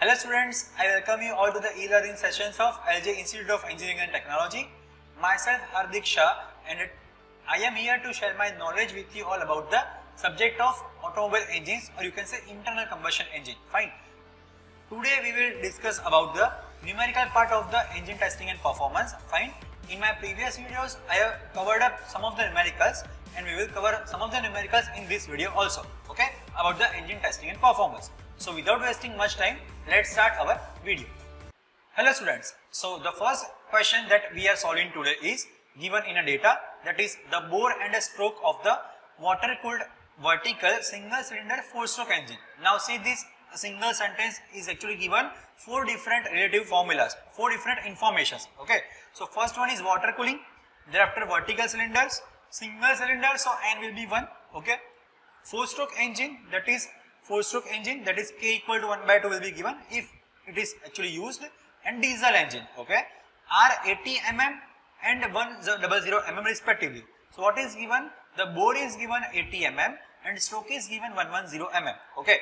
Hello students, I welcome you all to the e-learning sessions of LJ Institute of Engineering and Technology. Myself Hardik Shah, and I am here to share my knowledge with you all about the subject of automobile engines, or you can say internal combustion engine. Fine. Today we will discuss about the numerical part of the engine testing and performance. Fine. In my previous videos I have covered up some of the numericals, and we will cover some of the numericals in this video also, okay, about the engine testing and performance. So without wasting much time, let's start our video. Hello students, so the first question that we are solving today is given in a data, that is the bore and a stroke of the water cooled vertical single cylinder 4-stroke engine. Now see, this single sentence is actually given 4 different relative formulas, 4 different informations, okay. So first one is water cooling, thereafter vertical cylinders, single cylinder, so N will be 1, okay. 4-stroke engine, that is 4-stroke engine, that is K equal to 1 by 2 will be given if it is actually used, and diesel engine, okay, R 80 mm and 100 mm respectively. So what is given? The bore is given 80 mm and stroke is given 110 mm, okay.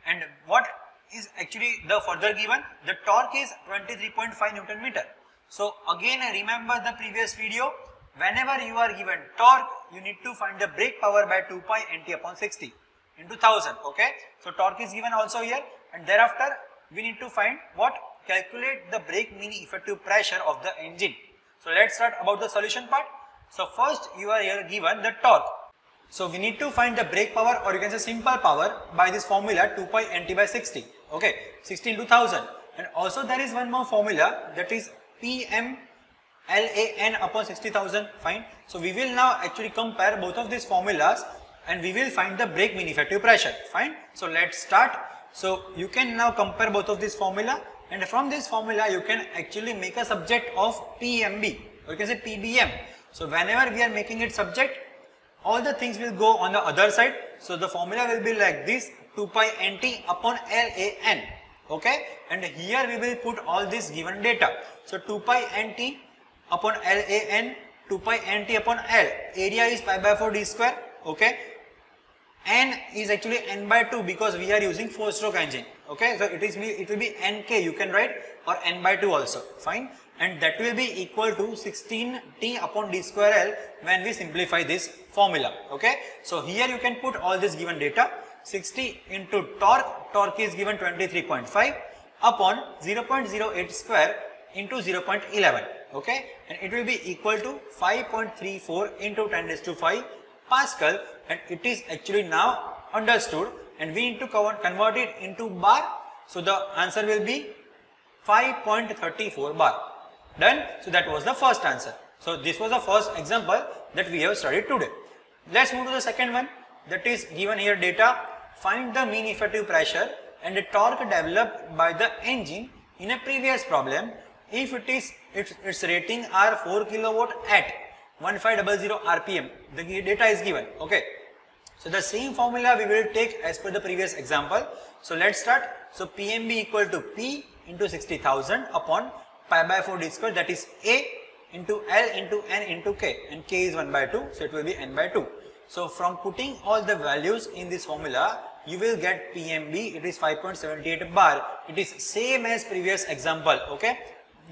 And what is actually the further given? The torque is 23.5 Newton meter. So again remember the previous video, whenever you are given torque, you need to find the brake power by 2 pi nt upon 60 into 1000, okay. So torque is given also here, and thereafter we need to find what? Calculate the brake mean effective pressure of the engine. So let's start about the solution part. So first you are here given the torque. So we need to find the brake power, or you can say simple power, by this formula 2 pi nt by 60, okay, 60 into 1000. And also there is one more formula, that is PM LAN upon 60,000, fine. So we will now actually compare both of these formulas and we will find the brake mean effective pressure, fine. So let's start. So you can now compare both of these formula, and from this formula you can actually make a subject of PMB, or you can say PBM. So whenever we are making it subject, all the things will go on the other side. So the formula will be like this, 2 pi nt upon LAN, okay, and here we will put all this given data. So 2 pi nt upon LAN, 2 pi nt upon L, area is pi by 4 d square, okay. N is actually N by 2 because we are using 4-stroke engine, okay. So it will be NK, you can write, or N by 2 also, fine. And that will be equal to 16 T upon d square L when we simplify this formula, okay. So here you can put all this given data, 60 into torque is given 23.5 upon 0.08 square into 0.11, okay, and it will be equal to 5.34 into 10 raised to 5 Pascal, and it is actually now understood, and we need to convert it into bar. So the answer will be 5.34 bar. Done. So that was the first answer. So this was the first example that we have studied today. Let's move to the second one, that is given here data, find the mean effective pressure and the torque developed by the engine in a previous problem if its rating are 4 kilowatt at 1500 rpm. The data is given, okay. So the same formula we will take as per the previous example. So let's start. So PMB equal to P into 60,000 upon pi by 4 d square, that is A into L into N into K, and K is 1 by 2, so it will be N by 2. So from putting all the values in this formula, you will get PMB, it is 5.78 bar. It is same as previous example, okay.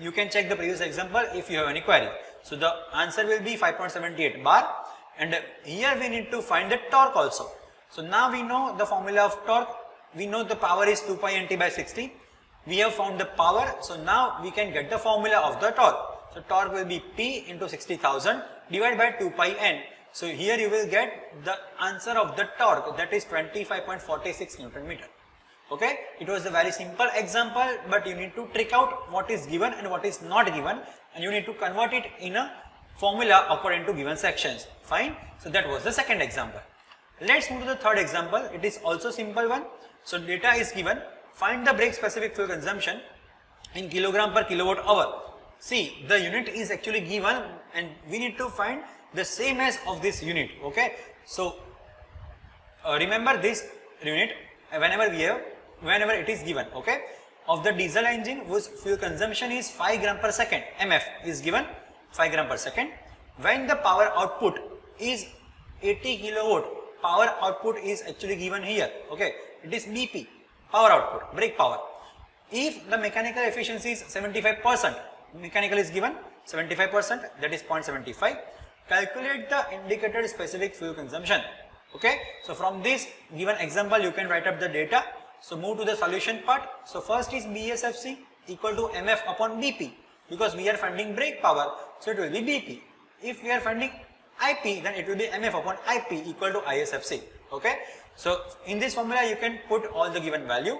You can check the previous example if you have any query. So the answer will be 5.78 bar, and here we need to find the torque also. So now we know the formula of torque, we know the power is 2 pi nt by 60, we have found the power, so now we can get the formula of the torque. So torque will be P into 60,000 divided by 2 pi n. So here you will get the answer of the torque, that is 25.46 Newton meter. Okay, it was a very simple example, but you need to trick out what is given and what is not given, and you need to convert it in a formula according to given sections, fine. So that was the second example. Let's move to the third example. It is also simple one. So data is given, find the brake specific fuel consumption in kilogram per kilowatt hour. See, the unit is actually given and we need to find the same as of this unit, okay. So remember this unit whenever it is given, okay. Of the diesel engine whose fuel consumption is 5 gram per second, MF is given 5 gram per second, when the power output is 80 kilowatt, power output is actually given here, okay. It is BP, power output, brake power. If the mechanical efficiency is 75%, mechanical is given 75%, that is 0.75, calculate the indicated specific fuel consumption. Okay, so from this given example you can write up the data. So move to the solution part. So first is BSFC equal to MF upon BP, because we are finding brake power, so it will be BP. If we are finding IP, then it will be MF upon IP equal to ISFC. Okay, so in this formula you can put all the given value.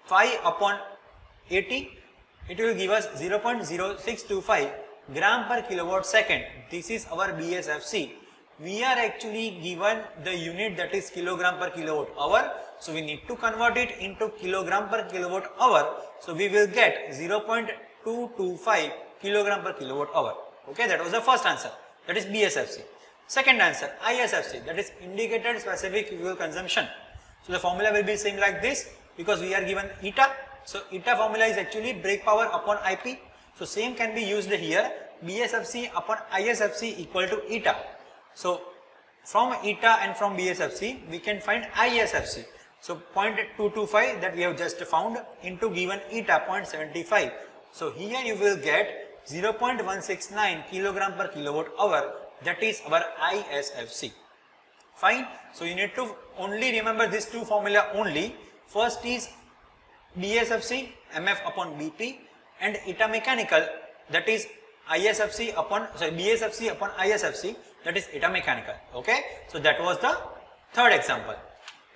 5 upon 80, it will give us 0.0625 gram per kilowatt second. This is our BSFC. We are actually given the unit, that is kilogram per kilowatt hour. So we need to convert it into kilogram per kilowatt hour. So we will get 0.225 kilogram per kilowatt hour. Okay, that was the first answer. That is BSFC. Second answer, ISFC, that is indicated specific fuel consumption. So the formula will be same like this, because we are given eta. So eta formula is actually brake power upon IP. So same can be used here, BSFC upon ISFC equal to eta. So from eta and from BSFC we can find ISFC. So 0.225 that we have just found into given eta 0.75. So here you will get 0.169 kilogram per kilowatt hour, that is our ISFC. Fine. So you need to only remember these two formula only. First is BSFC MF upon BP, and eta mechanical, that is ISFC upon BSFC upon ISFC, that is eta mechanical. Okay, so that was the third example.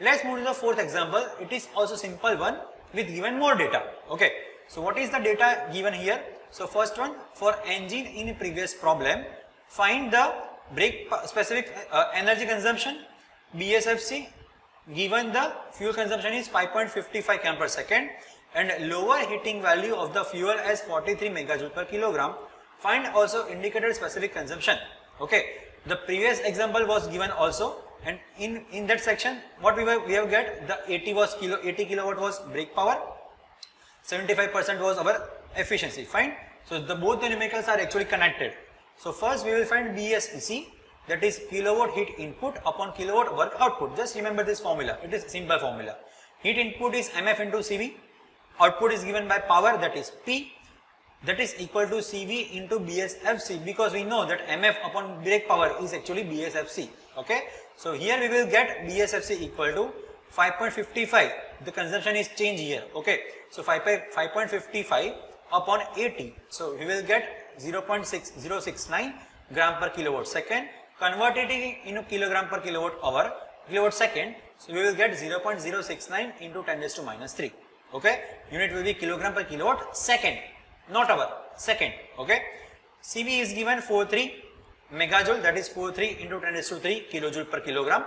Let's move to the fourth example. It is also simple one with given more data. Okay, so what is the data given here? So first one, for engine in previous problem, find the brake specific energy consumption. BSFC, given the fuel consumption is 5.55 kg per second and lower heating value of the fuel as 43 megajoule per kilogram. Find also indicated specific consumption. Okay, the previous example was given also, and in that section what we have get, the 80 kilowatt was brake power, 75% was our efficiency. Fine. So the both the numericals are actually connected. So first we will find BSEC, that is kilowatt heat input upon kilowatt work output. Just remember this formula, it is simple formula. Heat input is MF into CV, output is given by power, that is P, that is equal to CV into BSFC, because we know that MF upon brake power is actually BSFC. Okay, so here we will get BSFC equal to 5.55, the consumption is changed here. Okay, so 5.55 upon 80, so we will get 0.6069 gram per kilowatt second. Converted it into kilogram per kilowatt hour, kilowatt second, so we will get 0.069 into 10 raised to minus 3. Okay, unit will be kilogram per kilowatt second, not hour, second. Okay, CV is given 43 megajoule, that is 43 into 10 raised to 3 kilojoule per kilogram.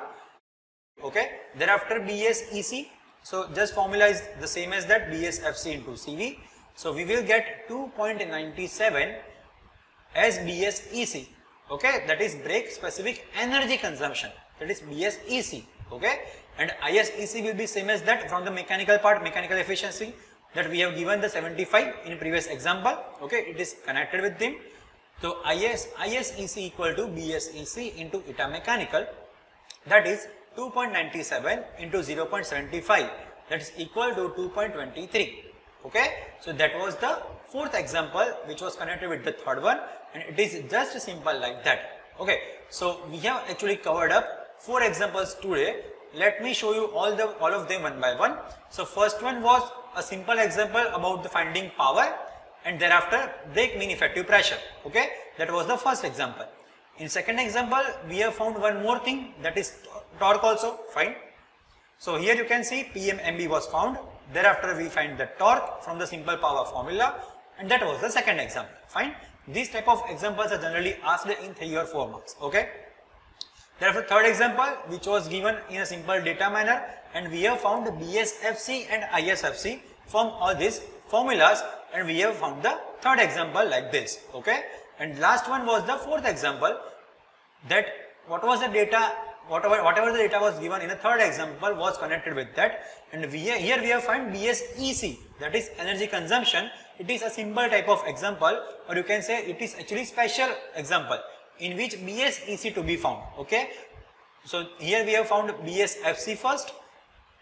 Okay, thereafter BSEC, so just formula is the same as that, BSFC into CV. So we will get 2.97 as BSEC. Okay, that is brake specific energy consumption, that is BSEC. Okay, and ISEC will be same as that from the mechanical part, mechanical efficiency, that we have given the 75 in previous example. Okay, it is connected with them. So ISEC equal to BSEC into eta mechanical, that is 2.97 into 0.75, that is equal to 2.23. Okay, so that was the fourth example which was connected with the third one, and it is just simple like that. Okay, so we have actually covered up 4 examples today. Let me show you all of them one by one. So first one was a simple example about the finding power, and thereafter brake mean effective pressure. Okay, that was the first example. In second example we have found one more thing, that is torque also. Fine. So here you can see PMMB was found. Thereafter we find the torque from the simple power formula, and that was the second example. Fine. These type of examples are generally asked in 3 or 4 marks. Okay. Thereafter third example, which was given in a simple data manner, and we have found BSFC and ISFC from all these formulas, and we have found the third example like this. Okay. And last one was the fourth example, that what was the data, whatever the data was given in the third example was connected with that, and here we have found BSEC, that is energy consumption. It is a simple type of example, or you can say it is actually special example in which BSEC to be found. Okay, so here we have found BSFC first,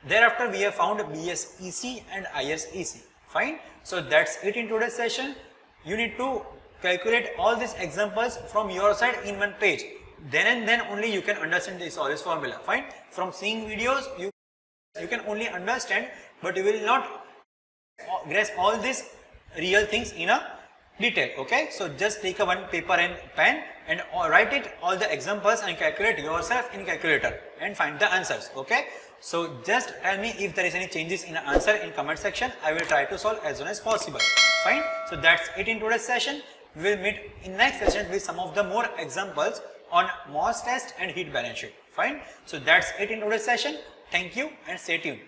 thereafter we have found BSEC and ISEC. Fine. So that's it in today's session. You need to calculate all these examples from your side in one page. Then and then only you can understand all this formula. Fine. From seeing videos, you can only understand, but you will not grasp all these real things in a detail. Okay. So just take a one paper and pen and write it all the examples and calculate yourself in calculator and find the answers. Okay. So just tell me if there is any changes in the answer in comment section. I will try to solve as soon as possible. Fine. So that's it in today's session. We will meet in next session with some of the more examples on MOS test and heat balance sheet. Fine. So that's it in today's session. Thank you and stay tuned.